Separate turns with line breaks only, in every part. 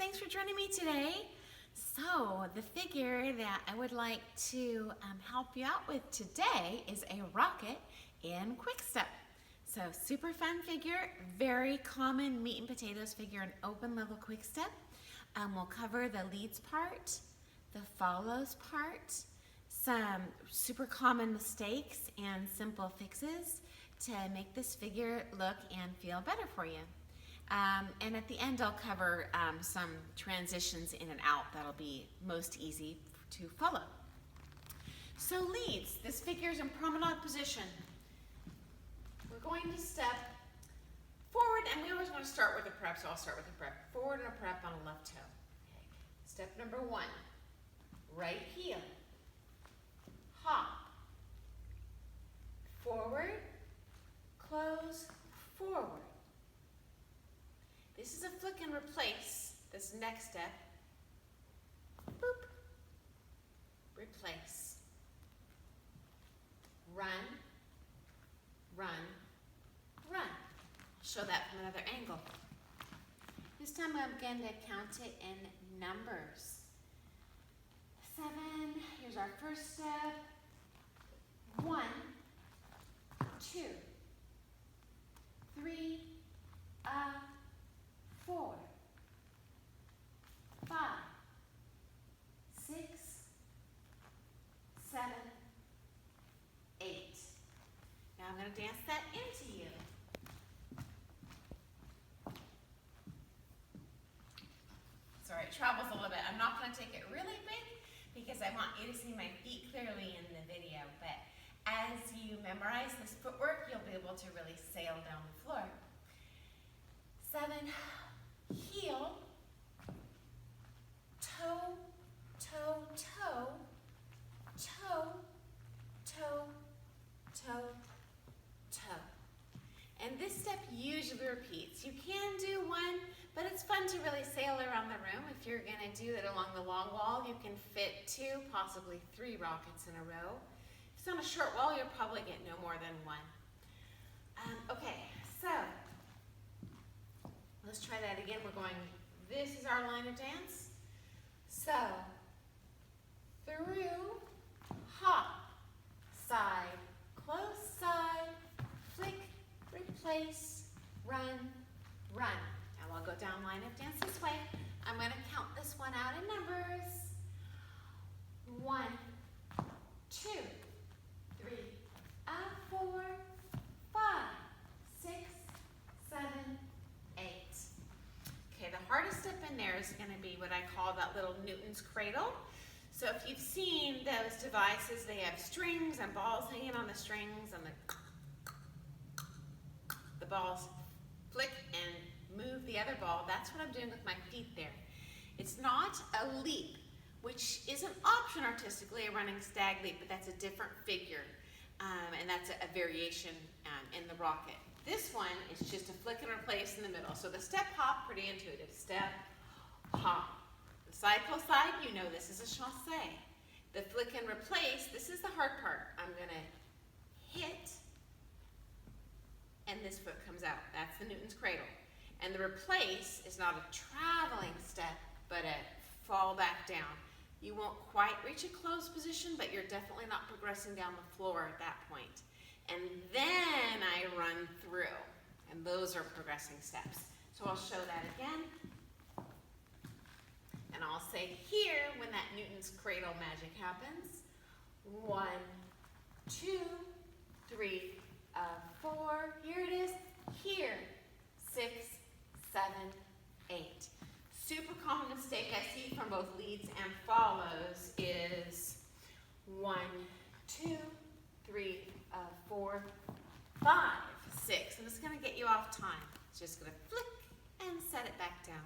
thanks for joining me today. So the figure that I would like to help you out with today is a rocket in Quickstep. So super fun figure, very common meat and potatoes figure in open level Quickstep. We'll cover the leads part, the follows part, some super common mistakes and simple fixes to make this figure look and feel better for you. And at the end I'll cover some transitions in and out that'll be most easy to follow. So leads, this figure is in promenade position. We're going to step forward, and we always want to start with a prep, so I'll start with a prep. Forward and a prep on a left toe. Okay. Step number 1, right heel, hop, forward, close, forward. This is a flick and replace, this next step. Boop, replace. Run, run, run. I'll show that from another angle. This time I'm going to count it in numbers. 7, here's our first step. 1, 2, 3, 4, 5, 6, 7, 8. Now I'm going to dance that into you. Sorry, it travels a little bit. I'm not going to take it really big because I want you to see my feet clearly in the video. But as you memorize this footwork, you'll be able to really sail down the floor. 7, heel, toe, toe, toe, toe, toe, toe, toe. And this step usually repeats. You can do one, but it's fun to really sail around the room. If you're going to do it along the long wall, you can fit 2, possibly 3 rockets in a row. If it's on a short wall, you'll probably get no more than 1. Okay, so let's try that again. We're going, this is our line of dance. So, through, hop, side, close, side, flick, replace, run, run. Now I'll go down line of dance this way. I'm going to count this one out in numbers. 1, 2, 3, 4, 5, 6, 7, 8. Okay, the hardest step in there is going to be what I call that little Newton's cradle. So if you've seen those devices, they have strings and balls hanging on the strings, and the balls flick and move the other ball. That's what I'm doing with my feet there. It's not a leap, which is an option artistically, a running stag leap, but that's a different figure, and that's a variation in the rocket. This one is just a flick and replace in the middle. So the step hop, pretty intuitive. Step, hop. The side close side, you know this is a chassé. The flick and replace, this is the hard part. I'm going to hit, and this foot comes out. That's the Newton's cradle. And the replace is not a traveling step, but a fall back down. You won't quite reach a closed position, but you're definitely not progressing down the floor at that point. And then I run through, and those are progressing steps. So I'll show that again. And I'll say here, when that Newton's cradle magic happens, 1, 2, 3, 4, here it is, here, 6, 7, 8. Super common mistake I see from both leads and follows is 1, 2, 3, 4, 5, 6. And it's going to get you off time. It's just going to flick and set it back down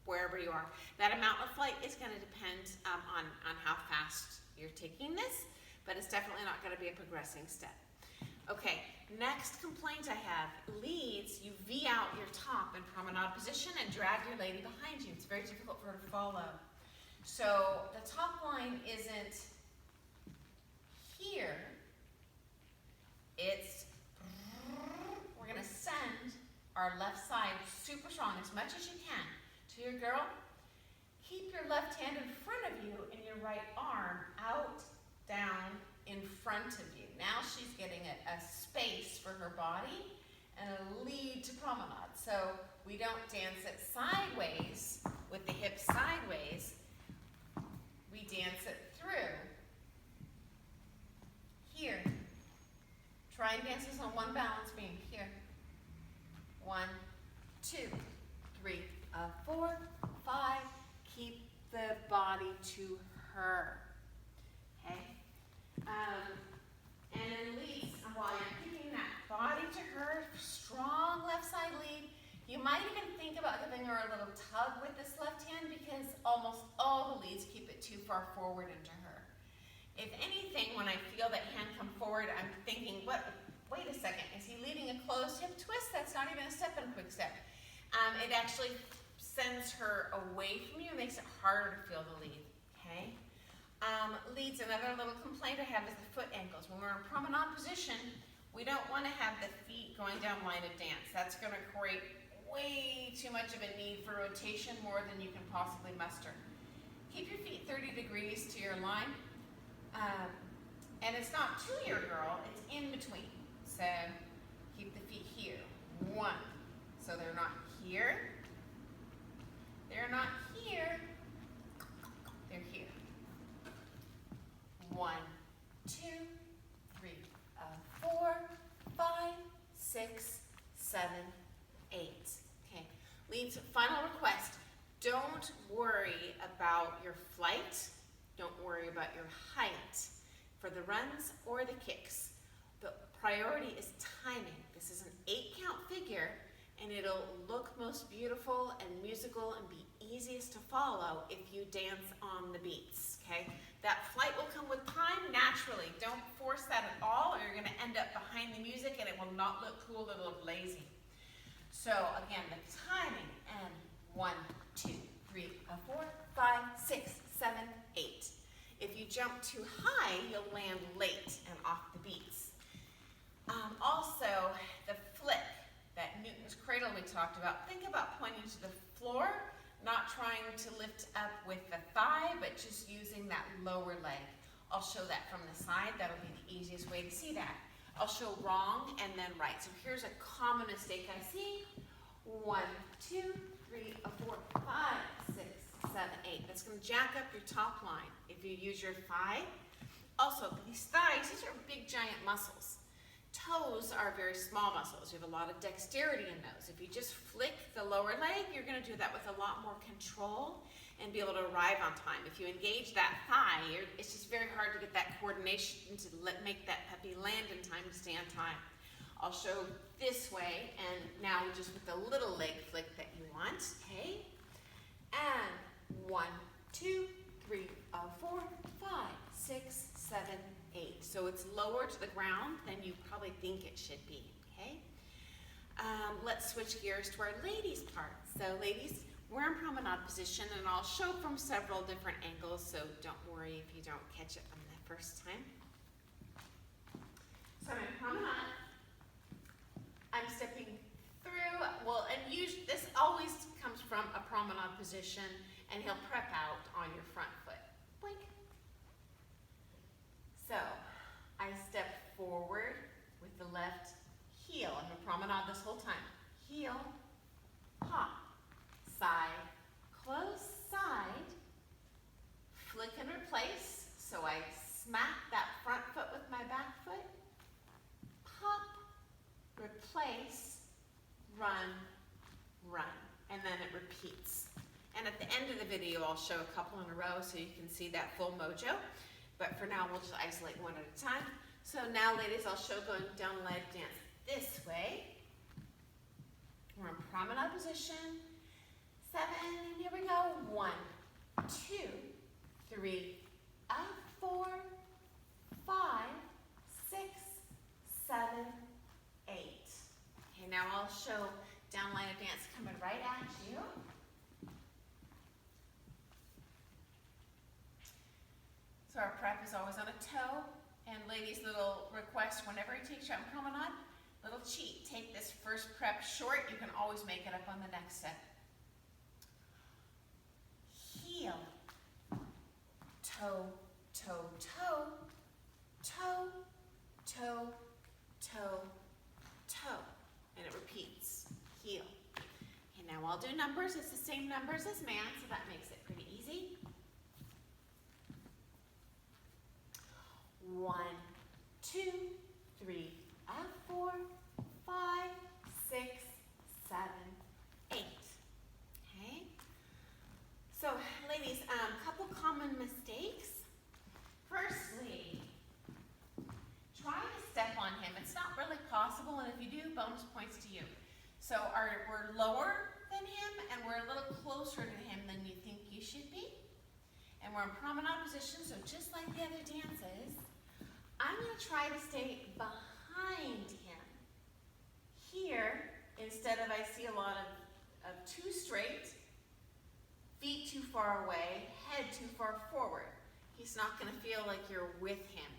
wherever you are. That amount of flight is going to depend on how fast you're taking this, but it's definitely not going to be a progressing step. Okay, next complaint I have, leads, you V out your top in promenade position and drag your lady behind you. It's very difficult for her to follow. So the top line isn't here, it's, we're going to send our left side super strong as much as you can to your girl, keep your left hand in front of you and your right arm out, down, in front of you. Now she's getting a space for her body and a lead to promenade. So we don't dance it sideways with the hips sideways. We dance it through. Here. Try and dance this on one balance beam. Here. 1, 2, 3, 4, 5. Keep the body to her. Okay? And then leads, while you're keeping that body to her, strong left side lead. You might even think about giving her a little tug with this left hand because almost all the leads keep it too far forward into her. If anything, when I feel that hand come forward, I'm thinking, wait a second, is he leading a closed hip twist? That's not even a step in quick step. It actually sends her away from you, makes it harder to feel the lead, okay? Leads, another little complaint I have is the foot ankles. When we're in promenade position, we don't want to have the feet going down line of dance. That's going to create way too much of a need for rotation, more than you can possibly muster. Keep your feet 30 degrees to your line. And it's not to your girl, it's in between. So keep the feet here. 1. So they're not here. They're not here. They're here. 1, 2, 3, 4, 5, 6, 7, 8. Okay. Leads, final request. Don't worry about your flight. Don't worry about your height for the runs or the kicks. The priority is timing. This is an 8-count figure, and it'll look most beautiful and musical and be easiest to follow if you dance on the beats, okay? That flight will come with time naturally. Don't force that at all, or you're gonna end up behind the music and it will not look cool, it'll look lazy. So again, the timing, and 1, 2, 3, 4, 5, 6, 7, 8. If you jump too high, you'll land late and off the beats. Also, the flick, that Newton's cradle we talked about, think about pointing to the floor, not trying to lift up with the thigh, but just using that lower leg. I'll show that from the side. That'll be the easiest way to see that. I'll show wrong and then right. So here's a common mistake I see. 1, 2, 3, 4, 5, 6, 7, 8. That's going to jack up your top line if you use your thigh. Also, these thighs, these are big giant muscles. Toes are very small muscles. You have a lot of dexterity in those. If you just flick the lower leg, you're going to do that with a lot more control and be able to arrive on time. If you engage that thigh, it's just very hard to get that coordination to make that puppy land in time to stay on time. I'll show this way, and now just with the little leg flick that you want, okay? And 1, 2, 3, 4, 5, 6, 7, 8. So it's lower to the ground than you probably think it should be, okay? Let's switch gears to our ladies part. So ladies, we're in promenade position, and I'll show from several different angles, so don't worry if you don't catch it on the first time. So I'm in promenade. I'm stepping through, well, and usually this always comes from a promenade position, and he'll prep out on your front foot. Blink. So I step forward with the left heel. I'm in promenade this whole time. Heel, hop, side, close, side, flick and replace. So I smack that front foot with my back foot, pop, replace, run, run, and then it repeats. And at the end of the video, I'll show a couple in a row so you can see that full mojo. But for now, we'll just isolate one at a time. So now, ladies, I'll show going down leg dance this way. We're in promenade position. 7, and here we go. 1, 2, 3, 4, 5, 6, 7, 8. Okay, now I'll show down line of dance coming right at you. So our prep is always on a toe. And ladies, little request, whenever he takes you out in promenade, little cheat. Take this first prep short. You can always make it up on the next set. Heel, Now I'll do numbers. It's the same numbers as man, so that makes it pretty easy. 1, 2, 3, 4, 5, 6, 7, 8. Okay. So, ladies, a couple common mistakes. Firstly, try to step on him. It's not really possible, and if you do, bonus points to you. So we're lower than him, and we're a little closer to him than you think you should be. And we're in promenade position, so just like the other dances, I'm going to try to stay behind him. Here, instead of I see a lot of too straight, feet too far away, head too far forward. He's not going to feel like you're with him.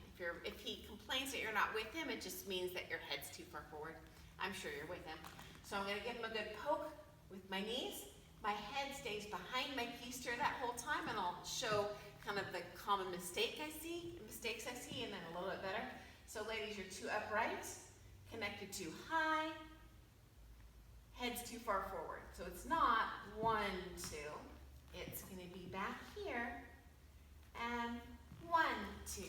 If he complains that you're not with him, it just means that your head's too far forward. I'm sure you're with him. So I'm going to give him a good poke with my knees. My head stays behind my keister that whole time, and I'll show kind of the common mistakes I see, and then a little bit better. So ladies, you're too upright, connected too high, head's too far forward. So it's not 1, 2. It's going to be back here, and 1, 2,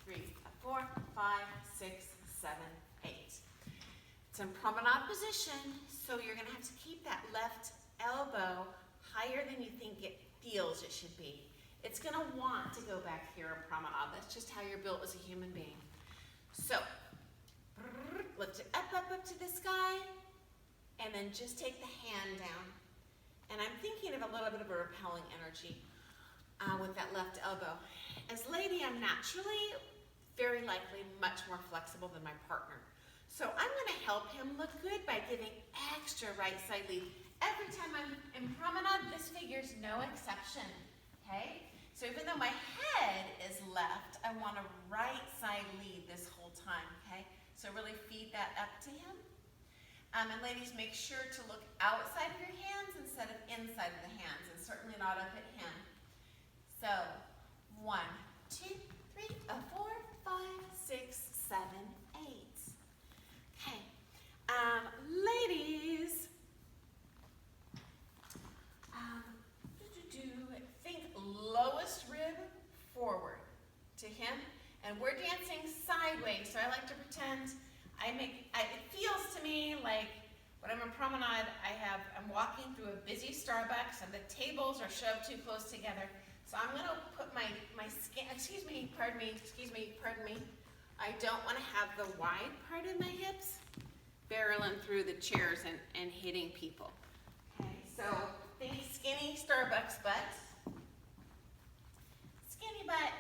3, 4, 5, 6, 7, 8. It's in promenade position, so you're going to have to keep that left elbow higher than you think it feels it should be. It's going to want to go back here in promenade. That's just how you're built as a human being. So, lift it up to the sky, and then just take the hand down. And I'm thinking of a little bit of a repelling energy with that left elbow. As lady, I'm naturally, very likely, much more flexible than my partner. So I'm going to help him look good by giving extra right side lead. Every time I'm in promenade, this figure's no exception, okay? So even though my head is left, I want a right side lead this whole time, okay? So really feed that up to him. And ladies, make sure to look outside of your hands instead of inside of the hands, and certainly not up at him. So 1, 2, 3, 4, 5, 6, 7, 8. Okay, ladies, think lowest rib forward to him, and we're dancing sideways. So I like to pretend it feels to me like when I'm in promenade, I'm walking through a busy Starbucks and the tables are shoved too close together. So I'm going to put my skin, pardon me. I don't want to have the wide part of my hips barreling through the chairs and hitting people. Okay, so think skinny Starbucks butt. Skinny butt.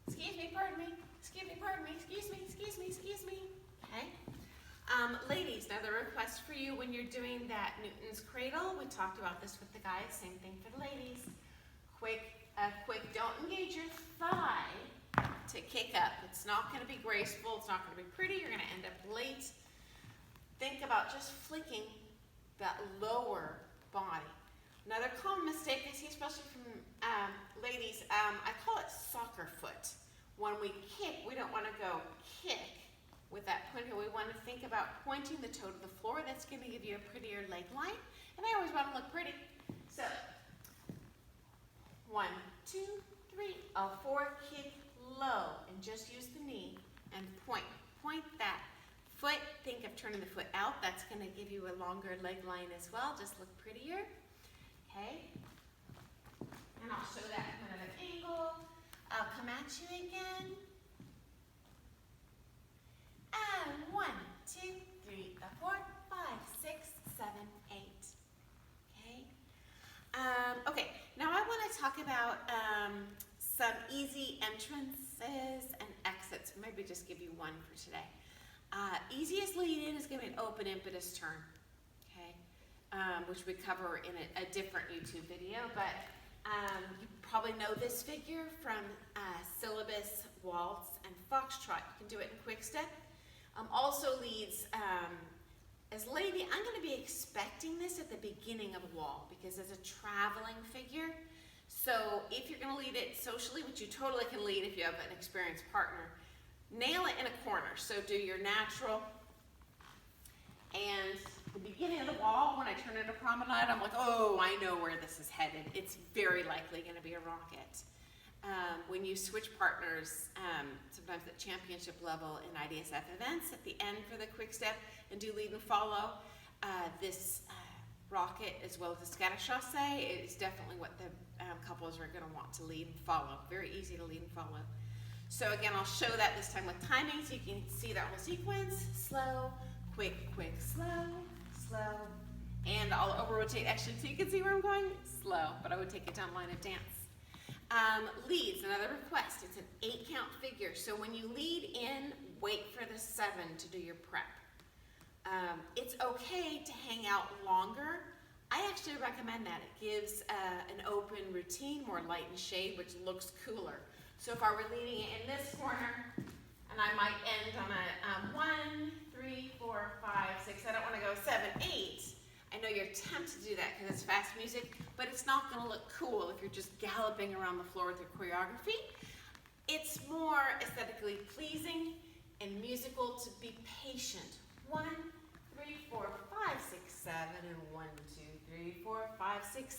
Excuse me, pardon me. Excuse me, pardon me. Excuse me, excuse me, excuse me. Okay. Ladies, another request for you when you're doing that Newton's cradle. We talked about this with the guys. Same thing for the ladies. Quick, don't engage your thigh to kick up. It's not going to be graceful. It's not going to be pretty. You're going to end up late. Think about just flicking that lower body. Another common mistake I see, especially from ladies, I call it soccer foot. When we kick, we don't want to go kick with that pointer. We want to think about pointing the toe to the floor. That's going to give you a prettier leg line. And I always want to look pretty. So, 1, 2, 3, 4, kick low, and just use the knee and point. Point that foot. Think of turning the foot out. That's going to give you a longer leg line as well. Just look prettier. Okay. And I'll show that from another angle. I'll come at you again. And 1, 2, 3, 4, 5, 6, 7, 8. Okay. Okay. Now I want to talk about some easy entrances and exits. Maybe just give you one for today. Easiest lead in is going to be an open impetus turn. Okay. Which we cover in a different YouTube video, but you probably know this figure from syllabus, waltz, and foxtrot. You can do it in Quickstep. Also leads, as lady, I'm going to be expecting this at the beginning of a wall because it's a traveling figure. So if you're going to lead it socially, which you totally can lead if you have an experienced partner, nail it in a corner. So do your natural and the beginning of the wall, when I turn into promenade, I'm like, oh, I know where this is headed. It's very likely going to be a rocket. When you switch partners, sometimes at championship level in IDSF events, at the end for the quick step and do lead and follow, this rocket as well as the scatter chasse is definitely what the couples are going to want to lead and follow. Very easy to lead and follow. So again, I'll show that this time with timing so you can see that whole sequence. Slow, quick, quick, slow, slow. And I'll over rotate actually so you can see where I'm going. Slow, but I would take it down line of dance. Leads, another request. It's an 8 count figure. So when you lead in, wait for the 7 to do your prep. It's okay to hang out longer. I actually recommend that. It gives an open routine, more light and shade, which looks cooler. So if I were leading it in this corner, and I might end on a 1, 3, 4, 5, 6, I don't want to go 7, 8. I know you're tempted to do that because it's fast music, but it's not going to look cool if you're just galloping around the floor with your choreography. It's more aesthetically pleasing and musical to be patient. 1, 3, 4, 5, 6, 7, and 1, 2, 3, 4, 5, 6,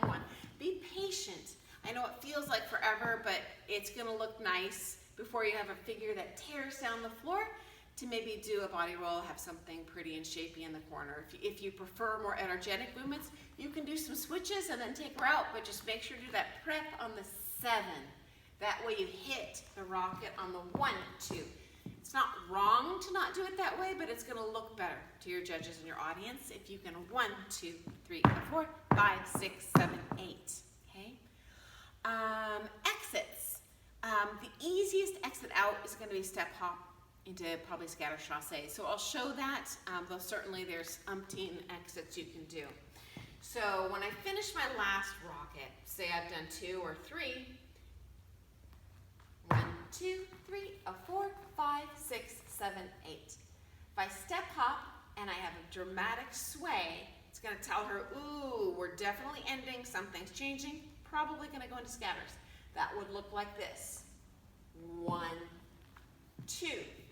7, 1. Be patient. I know it feels like forever, but it's going to look nice before you have a figure that tears down the floor to maybe do a body roll, have something pretty and shapy in the corner. If you prefer more energetic movements, you can do some switches and then take her out, but just make sure to do that prep on the 7. That way you hit the rocket on the 1, 2. It's not wrong to not do it that way, but it's going to look better to your judges and your audience if you can 1, 2, 3, 4, 5, 6, 7, 8. Okay. Exits. The easiest exit out is going to be step hop into probably scatter chasse. So I'll show that, though certainly there's umpteen exits you can do. So when I finish my last rocket, say I've done 2 or 3, 1, 2, 3, 4, 5, 6, 7, 8. If I step hop and I have a dramatic sway, it's going to tell her, ooh, we're definitely ending, something's changing, probably going to go into scatters. That would look like this. 1, 2,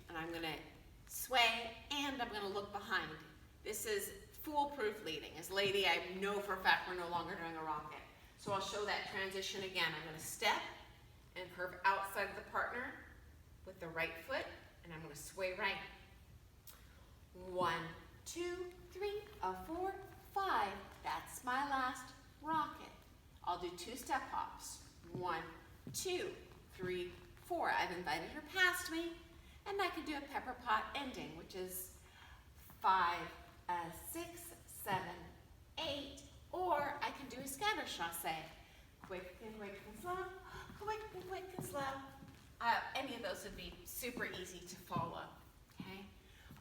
and I'm going to sway and I'm going to look behind. This is foolproof leading. As lady, I know for a fact we're no longer doing a rocket. So I'll show that transition again. I'm going to step and curve outside of the partner with the right foot, and I'm going to sway right. 1, 2, 3, 4, 5. That's my last rocket. I'll do 2 step hops. 1, 2, 3, 4. I've invited her past me, and I can do a pepper pot ending, which is 5, 6, 7, 8, or I can do a scatter chasse. Quick and quick and slow, quick and quick and slow. Any of those would be super easy to follow. Okay,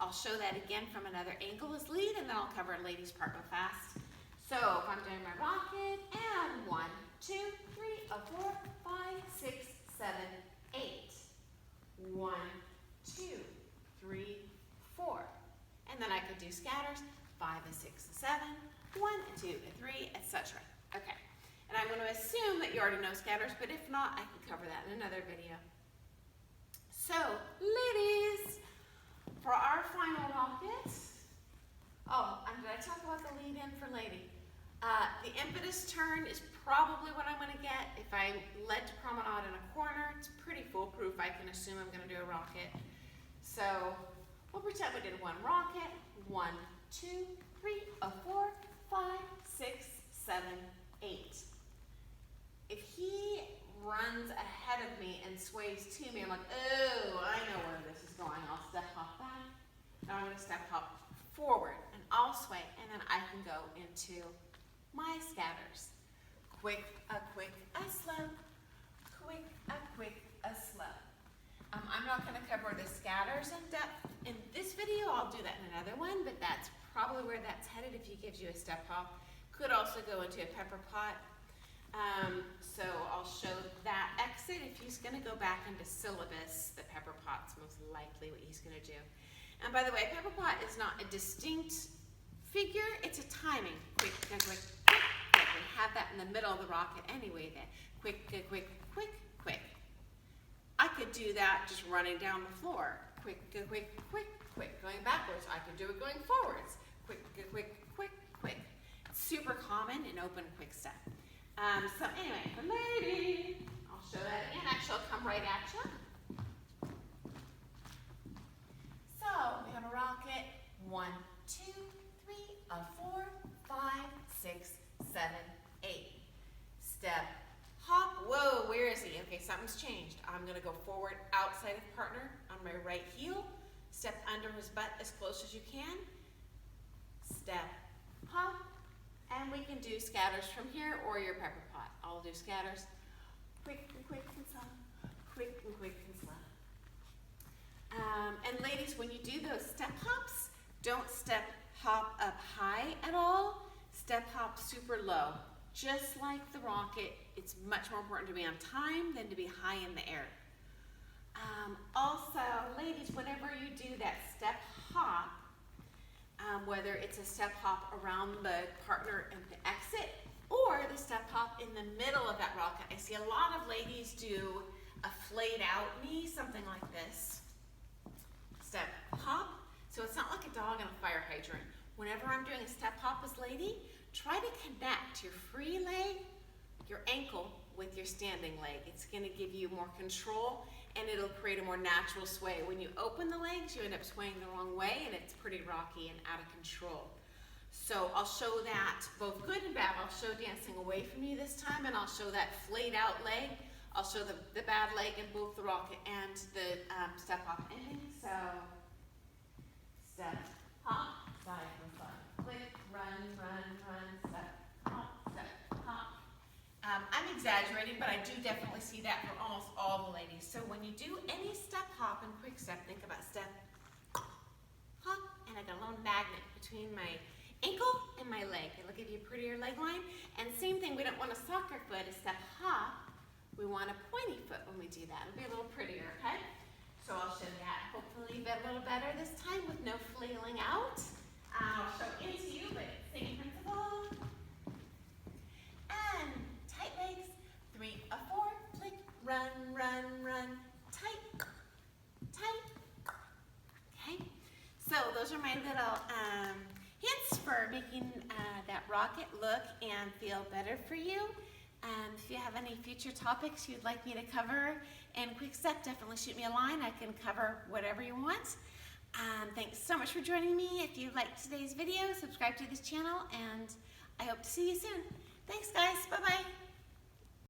I'll show that again from another angle as lead, and then I'll cover a ladies part real fast. So if I'm doing my rocket, and 1, 2, 3, 4, 5, 6, 7, 8. 1, 2, 3, 4. And then I could do scatters, 5 and 6 and 7, 1 and 2 and 3, etc. Okay, and I'm going to assume that you already know scatters, but if not, I can cover that in another video. So, ladies, for our final rocket, and did I talk about the lead in for lady? The impetus turn is probably what I'm going to get. If I led to promenade in a corner, it's pretty foolproof. I can assume I'm going to do a rocket. So we'll pretend we did 1 rocket. 1, 2, 3, 4, 5, 6, 7, 8. If he runs ahead of me and sways to me, I'm like, oh, I know where this is going. I'll step hop back. Now I'm going to step hop forward, and I'll sway, and then I can go into my scatters. Quick, a quick, a slow. Quick, a quick, a slow. I'm not going to cover the scatters in depth in this video. I'll do that in another one, but that's probably where that's headed if he gives you a step hop. Could also go into a pepper pot. So I'll show that exit. If he's going to go back into syllabus, the pepper pot's most likely what he's going to do. And by the way, pepper pot is not a distinct figure, it's a timing. Quick, quick, quick, quick. We have that in the middle of the rocket anyway then. Quick, quick, quick, quick, quick. I could do that just running down the floor. Quick, quick, quick, quick, quick. Going backwards. I could do it going forwards. quick, quick, quick, quick. It's super common in open quick step. So anyway, for lady, I'll show that again. Actually, I'll come right at you. So we have a rocket. 1, 2, 3, 4, 5, 6, 7, 8. Step, hop. Whoa, where is he? Okay, something's changed. I'm gonna go forward outside of partner on my right heel. Step under his butt as close as you can. Step, hop. And we can do scatters from here or your pepper pot. I'll do scatters. Quick and quick and slow. Quick and quick and slow. And ladies, when you do those step hops, don't step hop up high at all. Step hop super low. Just like the rocket, it's much more important to be on time than to be high in the air. Also, ladies, whenever you do that step hop, whether it's a step hop around the partner and the exit, or the step hop in the middle of that rocket. I see a lot of ladies do a flayed out knee, something like this. Step hop. So it's not like a dog on a fire hydrant. Whenever I'm doing a step hop as lady, try to connect your free leg, your ankle, with your standing leg. It's going to give you more control and it'll create a more natural sway. When you open the legs, you end up swaying the wrong way and it's pretty rocky and out of control. So I'll show that both good and bad. I'll show dancing away from you this time, and I'll show that flayed out leg. I'll show the bad leg in both the rocket and the step hop ending. So step, hop, side and side, click, run, run, run, step, hop, I'm exaggerating, but I do definitely see that for almost all the ladies. So when you do any step hop and quick step, think about step, hop, and I got a little magnet between my ankle and my leg. It'll give you a prettier leg line. And same thing, we don't want a soccer foot, a step hop. We want a pointy foot when we do that. It'll be a little prettier, okay? So I'll show that, hopefully a little better this time with no flailing out. I'll show into you, but same principle. And tight legs, 3, 4, flick, run, run, run, tight, tight. Okay, so those are my little hints for making that rocket look and feel better for you. If you have any future topics you'd like me to cover in Quickstep, definitely shoot me a line. I can cover whatever you want. Thanks so much for joining me. If you liked today's video, subscribe to this channel, and I hope to see you soon. Thanks, guys.